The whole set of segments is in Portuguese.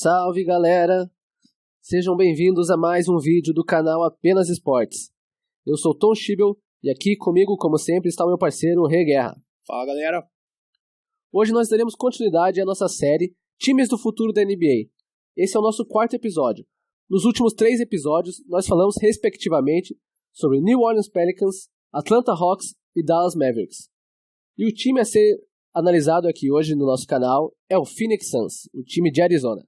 Salve galera, sejam bem-vindos a mais um vídeo do canal Apenas Esportes. Eu sou Tom Schibel e aqui comigo, como sempre, está o meu parceiro Rei Guerra. Fala galera. Hoje nós daremos continuidade à nossa série Times do Futuro da NBA. Esse é o nosso quarto episódio. Nos últimos 3 episódios nós falamos respectivamente sobre New Orleans Pelicans, Atlanta Hawks e Dallas Mavericks. E o time a ser analisado aqui hoje no nosso canal é o Phoenix Suns, o time de Arizona.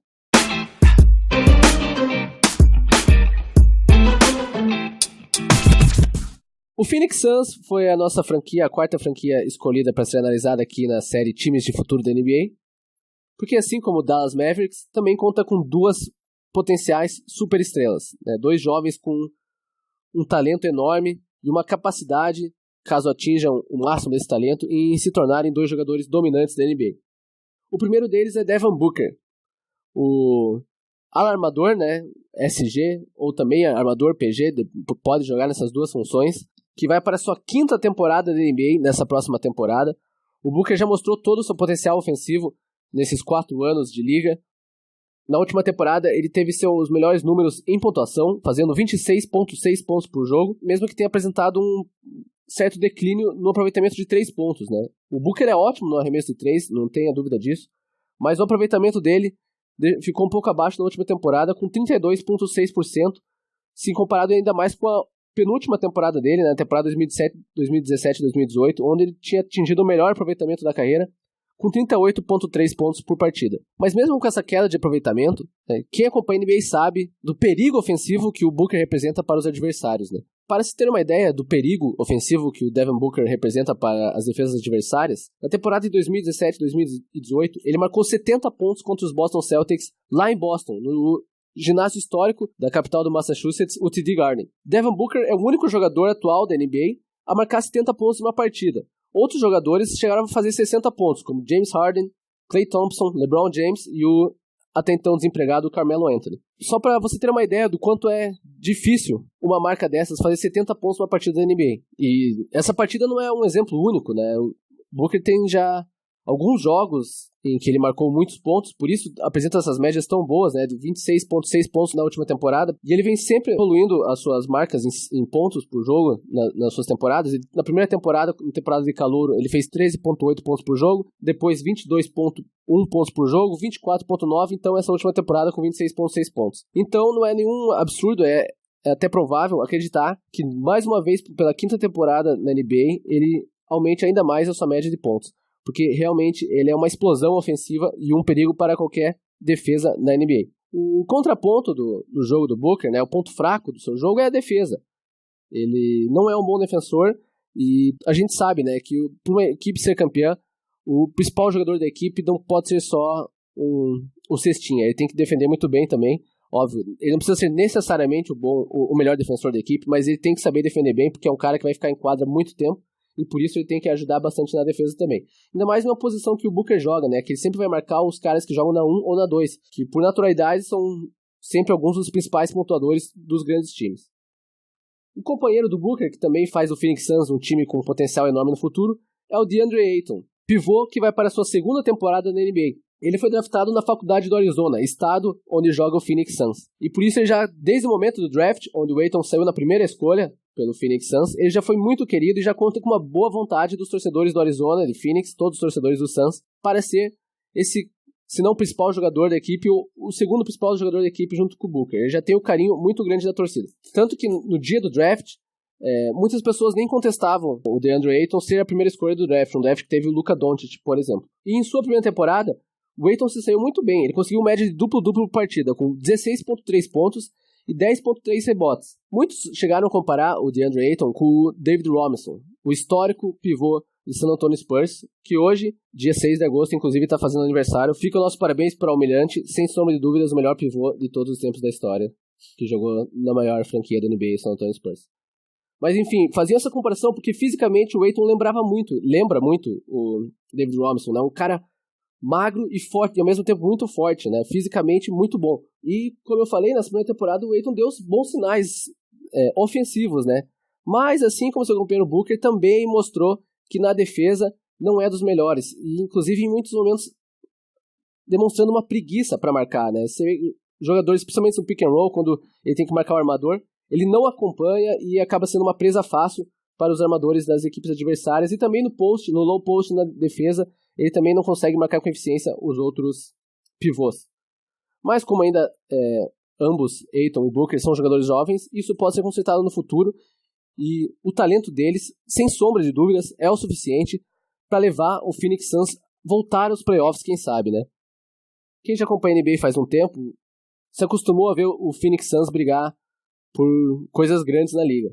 O Phoenix Suns foi a nossa franquia, a quarta franquia escolhida para ser analisada aqui na série Times de Futuro da NBA, porque assim como o Dallas Mavericks, também conta com 2 potenciais superestrelas, né? 2 jovens com um talento enorme e uma capacidade, caso atinjam o máximo desse talento, em se tornarem 2 jogadores dominantes da NBA. O primeiro deles é Devin Booker, o alarmador, né, SG, ou também armador PG, pode jogar nessas 2 funções, que vai para a sua 5ª temporada da NBA nessa próxima temporada. O Booker já mostrou todo o seu potencial ofensivo nesses 4 anos de liga. Na última temporada ele teve seus melhores números em pontuação, fazendo 26,6 pontos por jogo, mesmo que tenha apresentado um certo declínio no aproveitamento de 3 pontos, né? O Booker é ótimo no arremesso de 3, não tenha dúvida disso, mas o aproveitamento dele ficou um pouco abaixo na última temporada, com 32,6%, se comparado ainda mais com a penúltima temporada dele, na temporada 2017-2018, onde ele tinha atingido o melhor aproveitamento da carreira, com 38,3 pontos por partida. Mas mesmo com essa queda de aproveitamento, quem acompanha a NBA sabe do perigo ofensivo que o Booker representa para os adversários, né? Para se ter uma ideia do perigo ofensivo que o Devin Booker representa para as defesas adversárias, na temporada de 2017-2018, ele marcou 70 pontos contra os Boston Celtics lá em Boston, no ginásio histórico da capital do Massachusetts, o TD Garden. Devin Booker é o único jogador atual da NBA a marcar 70 pontos numa partida. Outros jogadores chegaram a fazer 60 pontos, como James Harden, Klay Thompson, LeBron James e o até então desempregado Carmelo Anthony. Só para você ter uma ideia do quanto é difícil uma marca dessas fazer 70 pontos numa partida da NBA. E essa partida não é um exemplo único, né? O Booker tem já alguns jogos em que ele marcou muitos pontos, por isso apresenta essas médias tão boas, né, de 26,6 pontos na última temporada, e ele vem sempre evoluindo as suas marcas em pontos por jogo nas suas temporadas. E na primeira temporada, na temporada de calouro, ele fez 13,8 pontos por jogo, depois 22,1 pontos por jogo, 24,9, então essa última temporada com 26,6 pontos. Então não é nenhum absurdo, é até provável acreditar que mais uma vez, pela 5ª temporada na NBA, ele aumente ainda mais a sua média de pontos, porque realmente ele é uma explosão ofensiva e um perigo para qualquer defesa na NBA. O contraponto do jogo do Booker, né, o ponto fraco do seu jogo é a defesa. Ele não é um bom defensor e a gente sabe, né, que para uma equipe ser campeã, o principal jogador da equipe não pode ser só um cestinha, ele tem que defender muito bem também. Óbvio, ele não precisa ser necessariamente o melhor defensor da equipe, mas ele tem que saber defender bem, porque é um cara que vai ficar em quadra muito tempo, e por isso ele tem que ajudar bastante na defesa também. Ainda mais numa posição que o Booker joga, né? Que ele sempre vai marcar os caras que jogam na 1 ou na 2, que por naturalidade são sempre alguns dos principais pontuadores dos grandes times. O companheiro do Booker, que também faz o Phoenix Suns um time com potencial enorme no futuro, é o DeAndre Ayton, pivô que vai para a sua 2ª temporada na NBA. Ele foi draftado na faculdade do Arizona, estado onde joga o Phoenix Suns. E por isso ele já, desde o momento do draft, onde o Ayton saiu na primeira escolha pelo Phoenix Suns, ele já foi muito querido e já conta com uma boa vontade dos torcedores do Arizona, de Phoenix, todos os torcedores do Suns, para ser esse, se não o principal jogador da equipe, o segundo principal jogador da equipe junto com o Booker. Ele já tem um carinho muito grande da torcida. Tanto que no dia do draft, muitas pessoas nem contestavam o DeAndre Ayton ser a primeira escolha do draft, um draft que teve o Luka Doncic, por exemplo. E em sua primeira temporada, o Ayton se saiu muito bem. Ele conseguiu média de duplo-duplo por partida, com 16,3 pontos e 10,3 rebotes. Muitos chegaram a comparar o DeAndre Ayton com o David Robinson, o histórico pivô de San Antonio Spurs, que hoje, dia 6 de agosto, inclusive está fazendo aniversário. Fica o nosso parabéns para o Almirante, sem sombra de dúvidas, o melhor pivô de todos os tempos da história, que jogou na maior franquia da NBA, San Antonio Spurs. Mas enfim, fazia essa comparação porque fisicamente o Ayton lembra muito o David Robinson, né? Um cara magro e forte, e ao mesmo tempo muito forte, né? Fisicamente muito bom. E, como eu falei, na primeira temporada o Ayton deu bons sinais ofensivos, né? Mas, assim como seu companheiro Booker, também mostrou que na defesa não é dos melhores. E, inclusive, em muitos momentos demonstrando uma preguiça para marcar, né? Jogadores, principalmente no pick and roll, quando ele tem que marcar o armador, ele não acompanha e acaba sendo uma presa fácil para os armadores das equipes adversárias, e também no low post, na defesa, ele também não consegue marcar com eficiência os outros pivôs. Mas como ainda ambos, Ayton e Booker, são jogadores jovens, isso pode ser consertado no futuro, e o talento deles, sem sombra de dúvidas, é o suficiente para levar o Phoenix Suns voltar aos playoffs, quem sabe, né? Quem já acompanha a NBA faz um tempo, se acostumou a ver o Phoenix Suns brigar por coisas grandes na liga.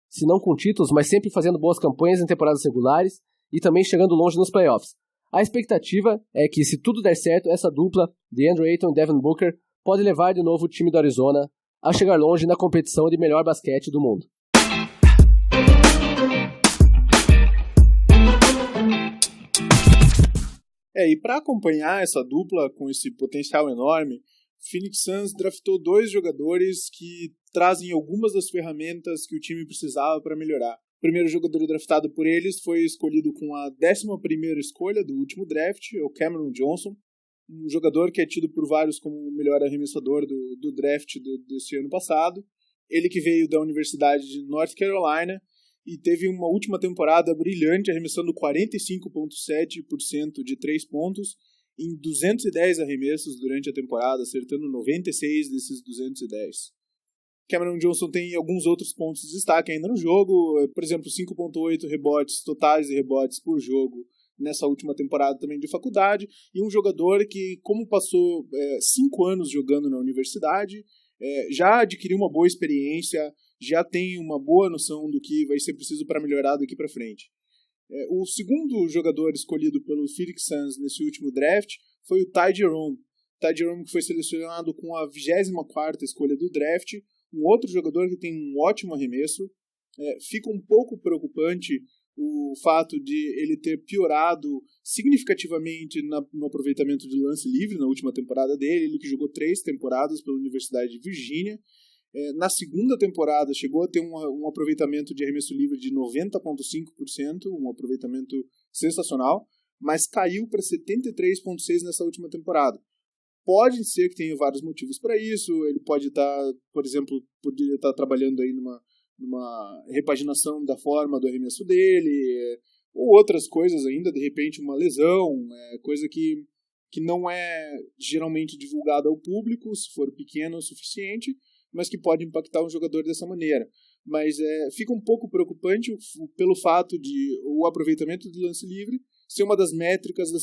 Se não com títulos, mas sempre fazendo boas campanhas em temporadas regulares e também chegando longe nos playoffs. A expectativa é que, se tudo der certo, essa dupla de Andrew Ayton e Devin Booker pode levar de novo o time do Arizona a chegar longe na competição de melhor basquete do mundo. E para acompanhar essa dupla com esse potencial enorme, Phoenix Suns draftou 2 jogadores que trazem algumas das ferramentas que o time precisava para melhorar. O primeiro jogador draftado por eles foi escolhido com a 11ª escolha do último draft, o Cameron Johnson, um jogador que é tido por vários como o melhor arremessador do draft desse ano passado. Ele que veio da Universidade de North Carolina e teve uma última temporada brilhante, arremessando 45,7% de 3 pontos em 210 arremessos durante a temporada, acertando 96 desses 210. Cameron Johnson tem alguns outros pontos de destaque ainda no jogo, por exemplo, 5,8 rebotes totais e rebotes por jogo nessa última temporada também de faculdade, e um jogador que, como passou 5 anos jogando na universidade, já adquiriu uma boa experiência, já tem uma boa noção do que vai ser preciso para melhorar daqui para frente. O segundo jogador escolhido pelo Phoenix Suns nesse último draft foi o Ty Jerome. Ty Jerome, que foi selecionado com a 24ª escolha do draft, um outro jogador que tem um ótimo arremesso. Fica um pouco preocupante o fato de ele ter piorado significativamente no aproveitamento de lance livre na última temporada dele, ele que jogou 3 temporadas pela Universidade de Virgínia. Na segunda temporada chegou a ter um aproveitamento de arremesso livre de 90,5%, um aproveitamento sensacional, mas caiu para 73,6% nessa última temporada. Pode ser que tenha vários motivos para isso, ele pode estar, por exemplo, poderia estar trabalhando aí numa repaginação da forma do arremesso dele, ou outras coisas ainda, de repente uma lesão, coisa que não é geralmente divulgada ao público, se for pequeno o suficiente, mas que pode impactar um jogador dessa maneira. Mas fica um pouco preocupante pelo fato de o aproveitamento do lance livre ser uma das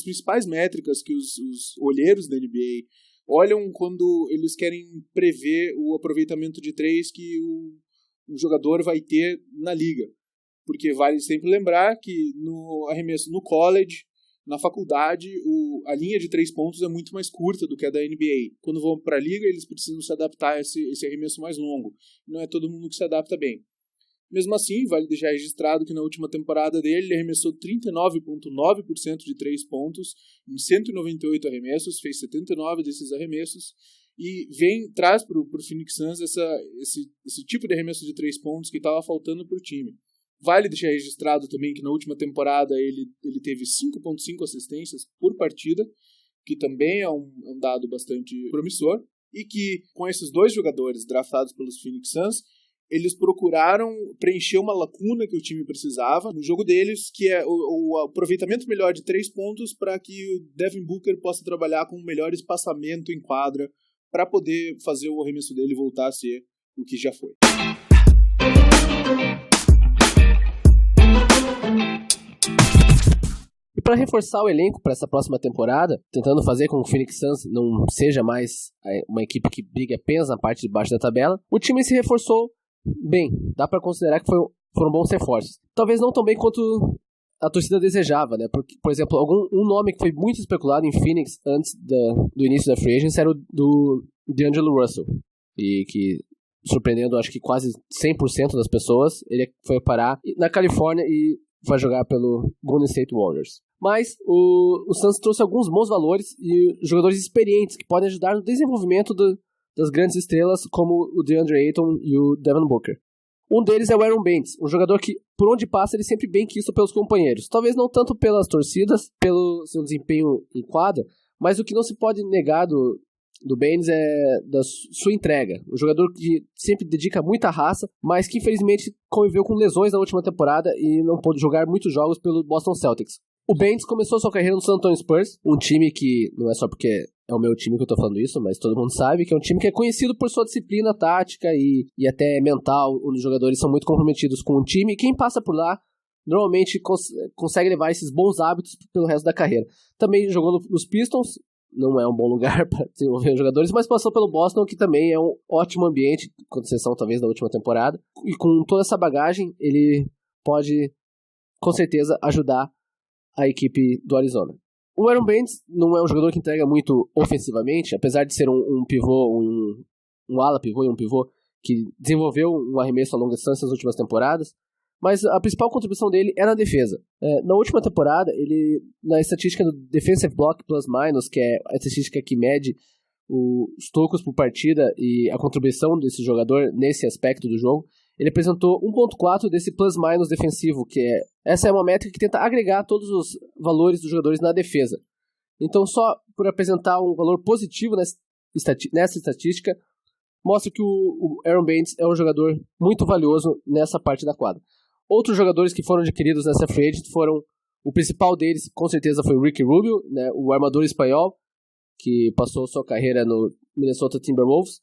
principais métricas que os olheiros da NBA olham quando eles querem prever o aproveitamento de 3 que o jogador vai ter na liga. Porque vale sempre lembrar que no arremesso no college, na faculdade, a linha de 3 pontos é muito mais curta do que a da NBA. Quando vão para a liga, eles precisam se adaptar a esse arremesso mais longo. Não é todo mundo que se adapta bem. Mesmo assim, vale deixar registrado que na última temporada dele, ele arremessou 39,9% de 3 pontos em 198 arremessos, fez 79 desses arremessos, e traz para o Phoenix Suns esse tipo de arremesso de 3 pontos que estava faltando para o time. Vale deixar registrado também que na última temporada ele teve 5,5 assistências por partida, que também é um dado bastante promissor, e que com esses 2 jogadores draftados pelos Phoenix Suns, eles procuraram preencher uma lacuna que o time precisava no jogo deles, que é o aproveitamento melhor de 3 pontos para que o Devin Booker possa trabalhar com um melhor espaçamento em quadra para poder fazer o arremesso dele voltar a ser o que já foi. E para reforçar o elenco para essa próxima temporada, tentando fazer com que o Phoenix Suns não seja mais uma equipe que briga apenas na parte de baixo da tabela, o time se reforçou bem. Dá para considerar que foram bons reforços. Talvez não tão bem quanto a torcida desejava, né? Porque, por exemplo, um nome que foi muito especulado em Phoenix antes do início da free agency era o do D'Angelo Russell, e que, surpreendendo acho que quase 100% das pessoas, ele foi parar na Califórnia e vai jogar pelo Golden State Warriors. Mas o Suns trouxe alguns bons valores e jogadores experientes que podem ajudar no desenvolvimento das grandes estrelas como o DeAndre Ayton e o Devin Booker. Um deles é o Aaron Baines, um jogador que, por onde passa, ele sempre bem quisto pelos companheiros. Talvez não tanto pelas torcidas, pelo seu desempenho em quadra, Mas o que não se pode negar do Baines é da sua entrega. Um jogador que sempre dedica muita raça, mas que infelizmente conviveu com lesões na última temporada e não pôde jogar muitos jogos pelo Boston Celtics. O Baines começou sua carreira no San Antonio Spurs, um time que, não é só porque é o meu time que eu tô falando isso, mas todo mundo sabe que é um time que é conhecido por sua disciplina tática e até mental, onde os jogadores são muito comprometidos com o time, e quem passa por lá normalmente consegue levar esses bons hábitos pelo resto da carreira. Também jogou nos Pistons, não é um bom lugar para desenvolver os jogadores, mas passou pelo Boston, que também é um ótimo ambiente, com exceção talvez da última temporada, e com toda essa bagagem ele pode com certeza ajudar a equipe do Arizona. O Aaron Baines não é um jogador que entrega muito ofensivamente, apesar de ser um pivô, um ala pivô e um pivô que desenvolveu um arremesso a longa distância nas últimas temporadas, mas a principal contribuição dele é na defesa. Na última temporada, ele, na estatística do Defensive Block Plus Minus, que é a estatística que mede os tocos por partida e a contribuição desse jogador nesse aspecto do jogo, ele apresentou 1.4 desse plus minus defensivo, essa é uma métrica que tenta agregar todos os valores dos jogadores na defesa. Então, só por apresentar um valor positivo nessa estatística, mostra que o Aaron Baines é um jogador muito valioso nessa parte da quadra. Outros jogadores que foram adquiridos nessa free agent foram, o principal deles, com certeza, foi o Ricky Rubio, né, o armador espanhol, que passou sua carreira no Minnesota Timberwolves.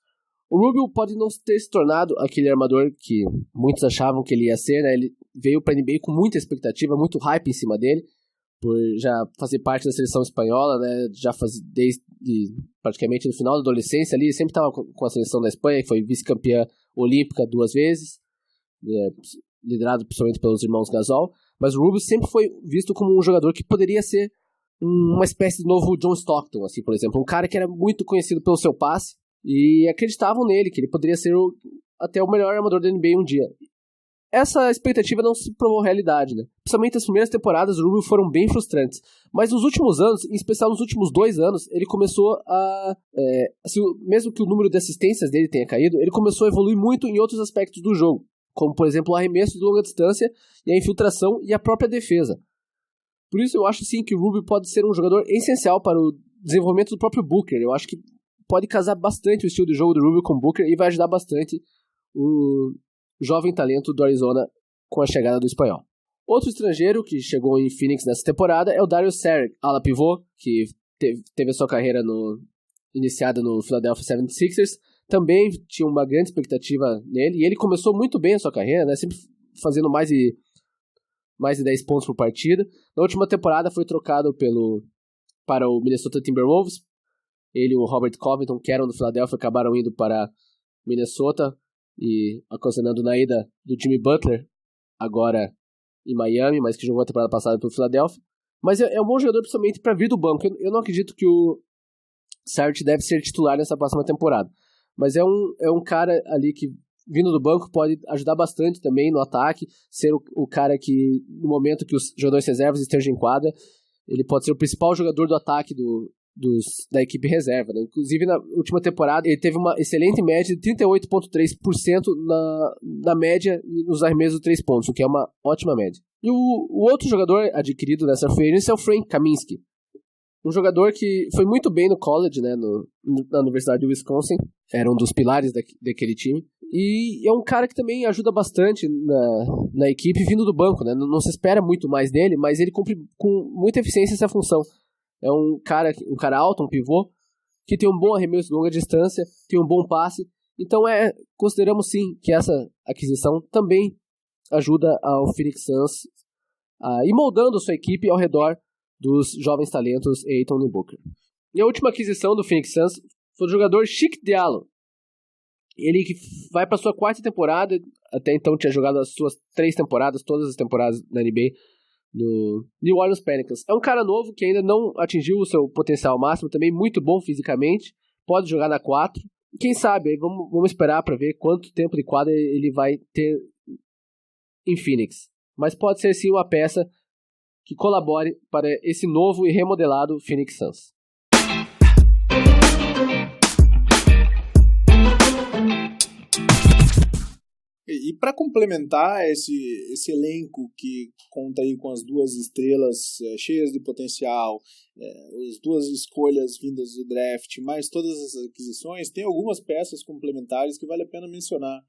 O Rubio pode não ter se tornado aquele armador que muitos achavam que ele ia ser, né? Ele veio para a NBA com muita expectativa, muito hype em cima dele, por já fazer parte da seleção espanhola, né? Já desde praticamente no final da adolescência ali, sempre estava com a seleção da Espanha, que foi vice-campeã olímpica 2 vezes, liderado principalmente pelos irmãos Gasol, mas o Rubio sempre foi visto como um jogador que poderia ser uma espécie de novo John Stockton, assim, por exemplo, um cara que era muito conhecido pelo seu passe, e acreditavam nele, que ele poderia ser até o melhor armador da NBA um dia. Essa expectativa não se provou realidade, né? Principalmente as primeiras temporadas do Rubio foram bem frustrantes. Mas nos últimos anos, em especial nos últimos 2 anos, ele começou assim, mesmo que o número de assistências dele tenha caído, ele começou a evoluir muito em outros aspectos do jogo, como, por exemplo, o arremesso de longa distância e a infiltração e a própria defesa. Por isso eu acho sim que o Rubio pode ser um jogador essencial para o desenvolvimento do próprio Booker. Eu acho que pode casar bastante o estilo de jogo do Rubio com o Booker e vai ajudar bastante o jovem talento do Arizona com a chegada do espanhol. Outro estrangeiro que chegou em Phoenix nessa temporada é o Dario Saric, ala pivô, que teve a sua carreira iniciada no Philadelphia 76ers. Também tinha uma grande expectativa nele, e ele começou muito bem a sua carreira, né, sempre fazendo mais de 10 pontos por partida. Na última temporada foi trocado para o Minnesota Timberwolves. Ele e o Robert Covington, que eram do Philadelphia, acabaram indo para Minnesota e ocasionando na ida do Jimmy Butler, agora em Miami, mas que jogou a temporada passada pelo Philadelphia. Mas é um bom jogador principalmente para vir do banco. Eu não acredito que o Saric deve ser titular nessa próxima temporada, mas é um cara ali que, vindo do banco, pode ajudar bastante também no ataque, ser o cara que, no momento que os jogadores reservas estejam em quadra, ele pode ser o principal jogador do ataque da equipe reserva, né? Inclusive na última temporada ele teve uma excelente média de 38,3% na média nos arremessos de 3 pontos, o que é uma ótima média. E o outro jogador adquirido nessa free agency é o Frank Kaminsky, um jogador que foi muito bem no college, né, na Universidade de Wisconsin, era um dos pilares daquele time, e é um cara que também ajuda bastante na equipe vindo do banco, né? Não se espera muito mais dele, mas ele cumpre com muita eficiência essa função. É um cara alto, um pivô, que tem um bom arremesso de longa distância, tem um bom passe. Então consideramos sim que essa aquisição também ajuda ao Phoenix Suns a ir moldando sua equipe ao redor dos jovens talentos Ayton e Booker. E a última aquisição do Phoenix Suns foi o jogador Cheick Diallo. Ele que vai para sua 4ª temporada, até então tinha jogado as suas 3 temporadas, todas as temporadas na NBA, no New Orleans Pelicans. É um cara novo que ainda não atingiu o seu potencial máximo, também muito bom fisicamente, pode jogar na 4. Quem sabe, aí vamos esperar para ver quanto tempo de quadra ele vai ter em Phoenix. Mas pode ser sim uma peça que colabore para esse novo e remodelado Phoenix Suns. E para complementar esse elenco que conta aí com as 2 estrelas cheias de potencial, as 2 escolhas vindas do draft, mais todas as aquisições, tem algumas peças complementares que vale a pena mencionar.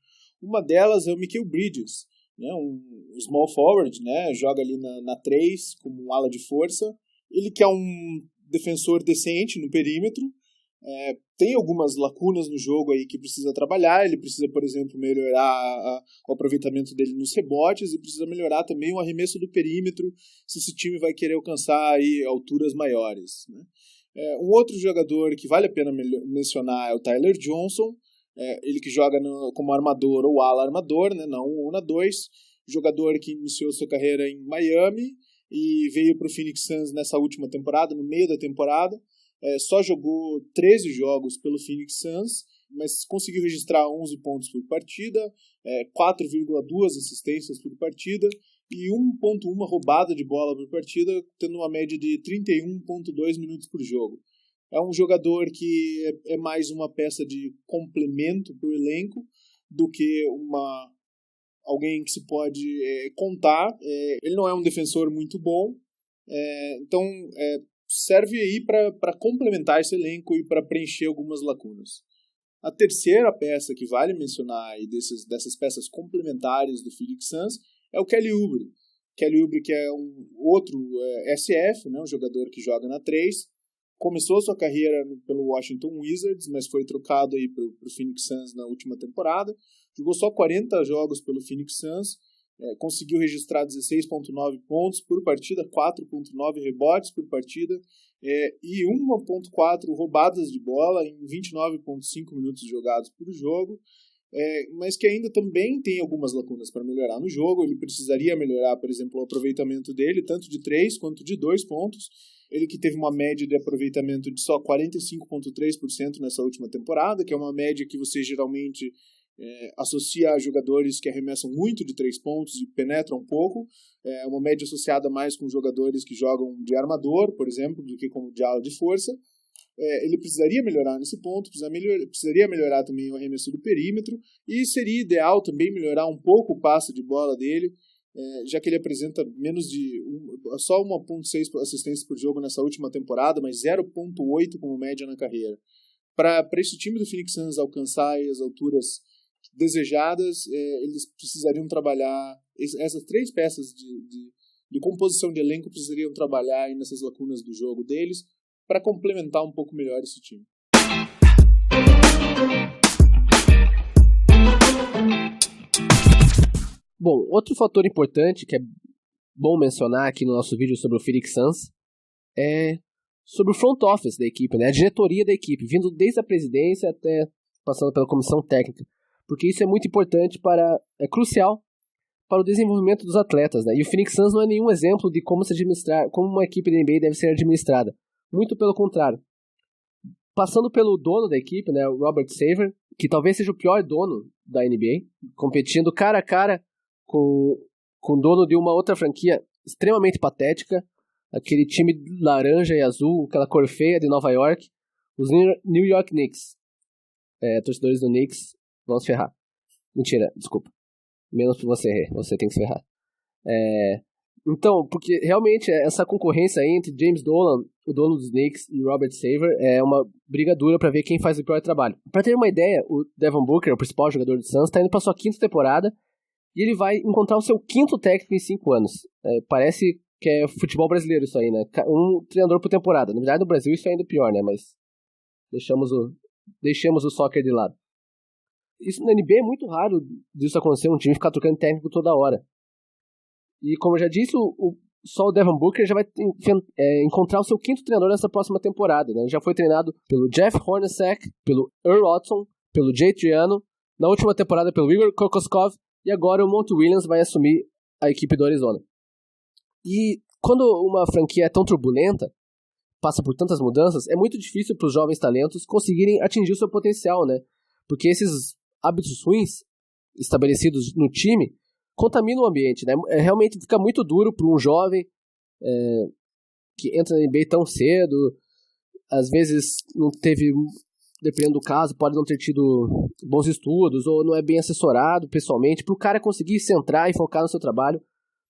Uma delas é o Mikal Bridges, né, um small forward, né, joga ali na 3 como um ala de força. Ele que é um defensor decente no perímetro, tem algumas lacunas no jogo aí que precisa trabalhar. Ele precisa, por exemplo, melhorar o aproveitamento dele nos rebotes e precisa melhorar também o arremesso do perímetro se esse time vai querer alcançar aí alturas maiores, né? Um outro jogador que vale a pena mencionar é o Tyler Johnson, ele que joga como armador ou ala armador, né, na 1 ou na 2, jogador que iniciou sua carreira em Miami e veio para o Phoenix Suns nessa última temporada, no meio da temporada. Só jogou 13 jogos pelo Phoenix Suns, mas conseguiu registrar 11 pontos por partida, 4,2 assistências por partida e 1,1 roubada de bola por partida, tendo uma média de 31,2 minutos por jogo. É um jogador que é mais uma peça de complemento para o elenco do que alguém que se pode contar. Ele não é um defensor muito bom, então serve aí para complementar esse elenco e para preencher algumas lacunas. A terceira peça que vale mencionar aí dessas peças complementares do Phoenix Suns é o Kelly Oubre. Kelly Oubre, que é um outro SF, né, um jogador que joga na 3, começou sua carreira pelo Washington Wizards, mas foi trocado aí para o Phoenix Suns na última temporada. Jogou só 40 jogos pelo Phoenix Suns, conseguiu registrar 16,9 pontos por partida, 4,9 rebotes por partida e 1,4 roubadas de bola em 29,5 minutos jogados por jogo, mas que ainda também tem algumas lacunas para melhorar no jogo. Ele precisaria melhorar, por exemplo, o aproveitamento dele, tanto de 3 quanto de 2 pontos. Ele que teve uma média de aproveitamento de só 45,3% nessa última temporada, que é uma média que você geralmente associa a jogadores que arremessam muito de 3 pontos e penetram pouco. É uma média associada mais com jogadores que jogam de armador, por exemplo, do que como de ala de força. Ele precisaria melhorar nesse ponto, precisaria melhorar também o arremesso do perímetro, e seria ideal também melhorar um pouco o passe de bola dele, já que ele apresenta só 1,6 assistências por jogo nessa última temporada, mas 0,8 como média na carreira. Para esse time do Phoenix Suns alcançar as alturas desejadas, eles precisariam trabalhar, essas 3 peças de composição de elenco precisariam trabalhar aí nessas lacunas do jogo deles para complementar um pouco melhor esse time. Bom, outro fator importante que é bom mencionar aqui no nosso vídeo sobre o Phoenix Suns é sobre o front office da equipe, né? A diretoria da equipe, vindo desde a presidência até passando pela comissão técnica, porque isso é muito importante, é crucial para o desenvolvimento dos atletas, né? E o Phoenix Suns não é nenhum exemplo de como uma equipe da NBA deve ser administrada. Muito pelo contrário. Passando pelo dono da equipe, né, o Robert Sarver, que talvez seja o pior dono da NBA, competindo cara a cara com o dono de uma outra franquia extremamente patética, aquele time laranja e azul, aquela cor feia de Nova York, os New York Knicks. Torcedores do Knicks vão se ferrar. Mentira, desculpa. Menos pra você tem que se ferrar. Então, porque realmente essa concorrência aí entre James Dolan, o dono dos Knicks, e Robert Sarver é uma briga dura pra ver quem faz o pior trabalho. Pra ter uma ideia, o Devin Booker, o principal jogador do Suns, tá indo pra sua 5ª temporada e ele vai encontrar o seu 5º técnico em 5 anos. Parece que é futebol brasileiro isso aí, né? Um treinador por temporada. Na verdade, no Brasil isso é ainda pior, né? Mas deixemos o soccer de lado. Isso na NBA é muito raro disso acontecer, um time ficar trocando técnico toda hora. E como eu já disse, só o Devin Booker já vai encontrar o seu 5º treinador nessa próxima temporada, né? Ele já foi treinado pelo Jeff Hornacek, pelo Earl Watson, pelo Jay Triano, na última temporada pelo Igor Kokoskov, e agora o Monty Williams vai assumir a equipe do Arizona. E quando uma franquia é tão turbulenta, passa por tantas mudanças, é muito difícil para os jovens talentos conseguirem atingir o seu potencial, né? Porque esses hábitos ruins estabelecidos no time contaminam o ambiente, né? Realmente fica muito duro para um jovem que entra na NBA tão cedo, às vezes não teve dependendo do caso, pode não ter tido bons estudos ou não é bem assessorado pessoalmente. Para o cara conseguir centrar e focar no seu trabalho,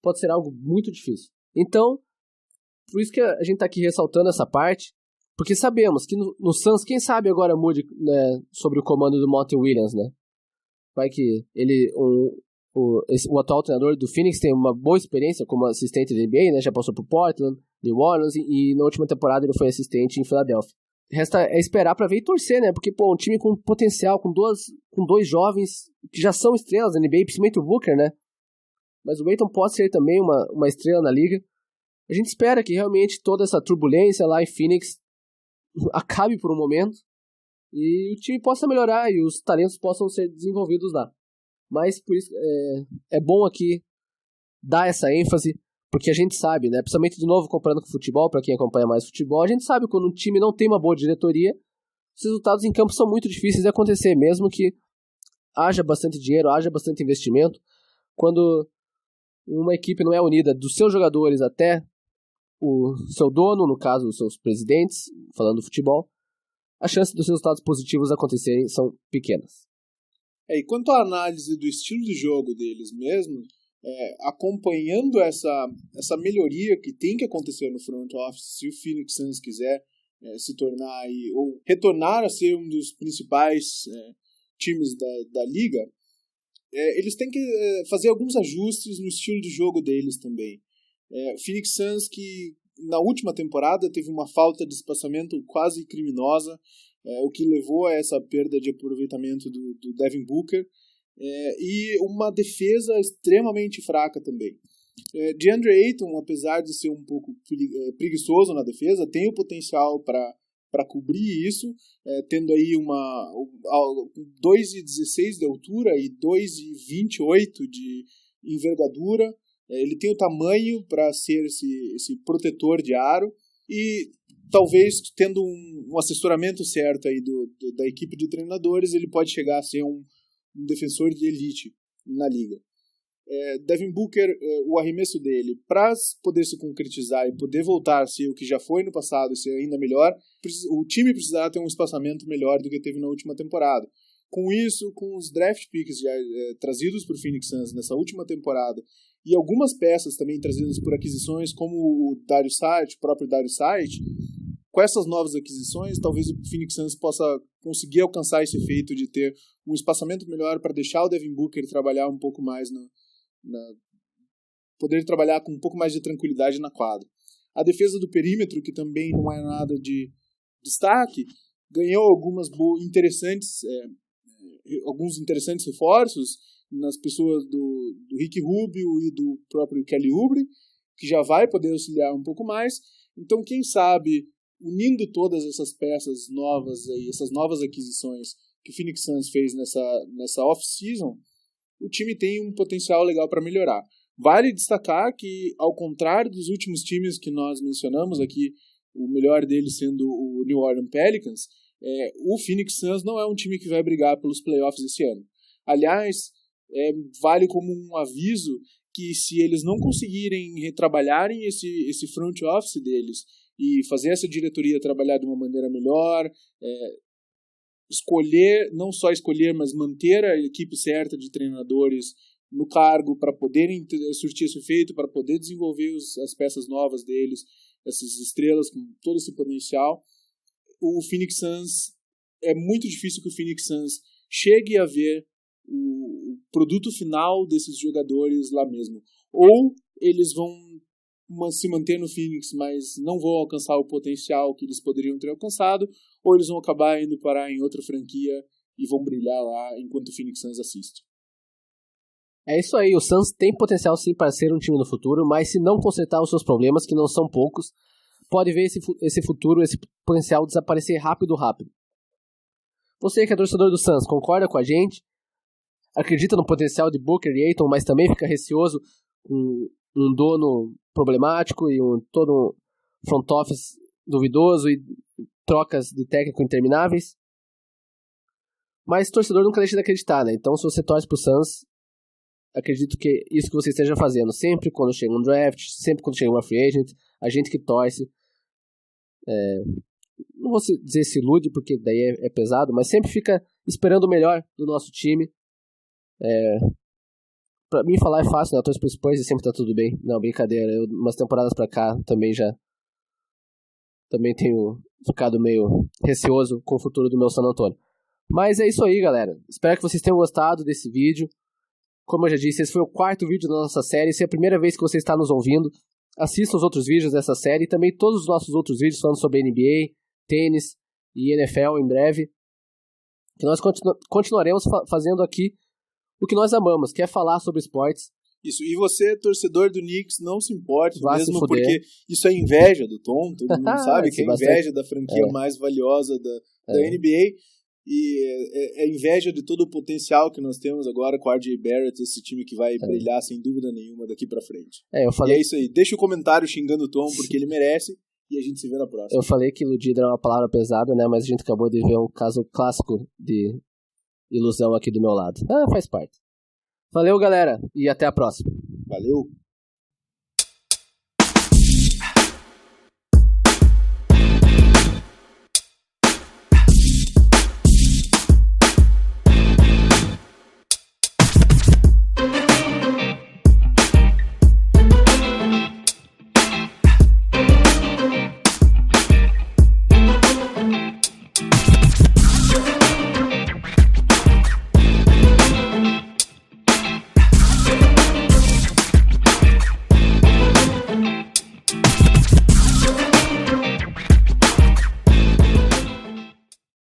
pode ser algo muito difícil. Então, por isso que a gente está aqui ressaltando essa parte, porque sabemos que no Suns, quem sabe agora mude, né, sobre o comando do Monty Williams, né? Vai que ele, o atual treinador do Phoenix tem uma boa experiência como assistente da NBA, né? Já passou por Portland, New Orleans e na última temporada ele foi assistente em Filadélfia. Resta esperar para ver e torcer, né? Porque, um time com potencial, com dois jovens que já são estrelas da NBA, principalmente o Booker, né? Mas o Ayton pode ser também uma estrela na liga. A gente espera que realmente toda essa turbulência lá em Phoenix acabe por um momento e o time possa melhorar e os talentos possam ser desenvolvidos lá. Mas por isso é bom aqui dar essa ênfase, porque a gente sabe, né, principalmente de novo comparando com o futebol, para quem acompanha mais futebol, a gente sabe que quando um time não tem uma boa diretoria, os resultados em campo são muito difíceis de acontecer, mesmo que haja bastante dinheiro, haja bastante investimento. Quando uma equipe não é unida dos seus jogadores até o seu dono, no caso os seus presidentes, falando do futebol, as chances dos resultados positivos acontecerem são pequenas. E quanto à análise do estilo de jogo deles mesmo, acompanhando essa melhoria que tem que acontecer no front office, se o Phoenix Suns quiser se tornar ou retornar a ser um dos principais times da liga, eles têm que fazer alguns ajustes no estilo de jogo deles também. O Phoenix Suns, que na última temporada teve uma falta de espaçamento quase criminosa, o que levou a essa perda de aproveitamento do Devin Booker, e uma defesa extremamente fraca também. DeAndre Ayton, apesar de ser um pouco preguiçoso na defesa, tem o potencial para cobrir isso, tendo aí 2,16 de altura e 2,28 de envergadura. Ele tem o tamanho para ser esse protetor de aro e talvez tendo um assessoramento certo aí da equipe de treinadores, ele pode chegar a ser um defensor de elite na liga. Devin Booker, o arremesso dele, para poder se concretizar e poder voltar a ser o que já foi no passado e ser ainda melhor, o time precisará ter um espaçamento melhor do que teve na última temporada. Com isso, com os draft picks já trazidos por Phoenix Suns nessa última temporada e algumas peças também trazidas por aquisições como o próprio Dario Saric, com essas novas aquisições, talvez o Phoenix Suns possa conseguir alcançar esse feito de ter um espaçamento melhor para deixar o Devin Booker trabalhar um pouco mais poder trabalhar com um pouco mais de tranquilidade na quadra. A defesa do perímetro, que também não é nada de destaque, ganhou alguns interessantes reforços nas pessoas do Ricky Rubio e do próprio Kelly Oubre, que já vai poder auxiliar um pouco mais. Então, quem sabe, unindo todas essas peças novas, essas novas aquisições que o Phoenix Suns fez nessa off-season, o time tem um potencial legal para melhorar. Vale destacar que, ao contrário dos últimos times que nós mencionamos aqui, o melhor deles sendo o New Orleans Pelicans, o Phoenix Suns não é um time que vai brigar pelos playoffs esse ano. Aliás, vale como um aviso que se eles não conseguirem retrabalharem esse front office deles e fazer essa diretoria trabalhar de uma maneira melhor, não só escolher, mas manter a equipe certa de treinadores no cargo para poderem surtir esse efeito, para poder desenvolver as peças novas deles, essas estrelas com todo esse potencial, o Phoenix Suns, é muito difícil que o Phoenix Suns chegue a ver o produto final desses jogadores lá mesmo. Ou eles vão se manter no Phoenix, mas não vão alcançar o potencial que eles poderiam ter alcançado, ou eles vão acabar indo parar em outra franquia e vão brilhar lá enquanto o Phoenix Suns assiste. É isso aí, o Suns tem potencial sim para ser um time no futuro, mas se não consertar os seus problemas, que não são poucos, pode ver esse futuro, esse potencial desaparecer rápido. Você que é torcedor do Suns, concorda com a gente? Acredita no potencial de Booker e Ayton, mas também fica receoso com um dono problemático e todo um front office duvidoso e trocas de técnico intermináveis? Mas torcedor nunca deixa de acreditar, né? Então se você torce pro Suns, acredito que isso que você esteja fazendo sempre quando chega um draft, sempre quando chega uma free agent, a gente que torce não vou dizer se ilude, porque daí é pesado, mas sempre fica esperando o melhor do nosso time. Pra mim falar é fácil, né? Eu torço pro Spurs e sempre tá tudo bem. Não, brincadeira. Umas temporadas pra cá também tenho ficado meio receoso com o futuro do meu San Antonio. Mas é isso aí, galera. Espero que vocês tenham gostado desse vídeo. Como eu já disse, esse foi o 4º vídeo da nossa série. Se é a primeira vez que você está nos ouvindo, assista os outros vídeos dessa série e também todos os nossos outros vídeos falando sobre NBA, tênis e NFL em breve. Que nós continuaremos fazendo aqui o que nós amamos, que é falar sobre esportes. Isso, e você, torcedor do Knicks, não se importe, Vá mesmo se fuder. Porque isso é inveja do Tom, todo mundo sabe que é inveja da franquia mais valiosa da NBA, e é inveja de todo o potencial que nós temos agora com o RJ Barrett, esse time que vai brilhar sem dúvida nenhuma daqui pra frente. Eu falei... E é isso aí, deixa o comentário xingando o Tom, porque ele merece, e a gente se vê na próxima. Eu falei que iludido era uma palavra pesada, né, mas a gente acabou de ver um caso clássico de ilusão aqui do meu lado. Faz parte. Valeu, galera, e até a próxima. Valeu.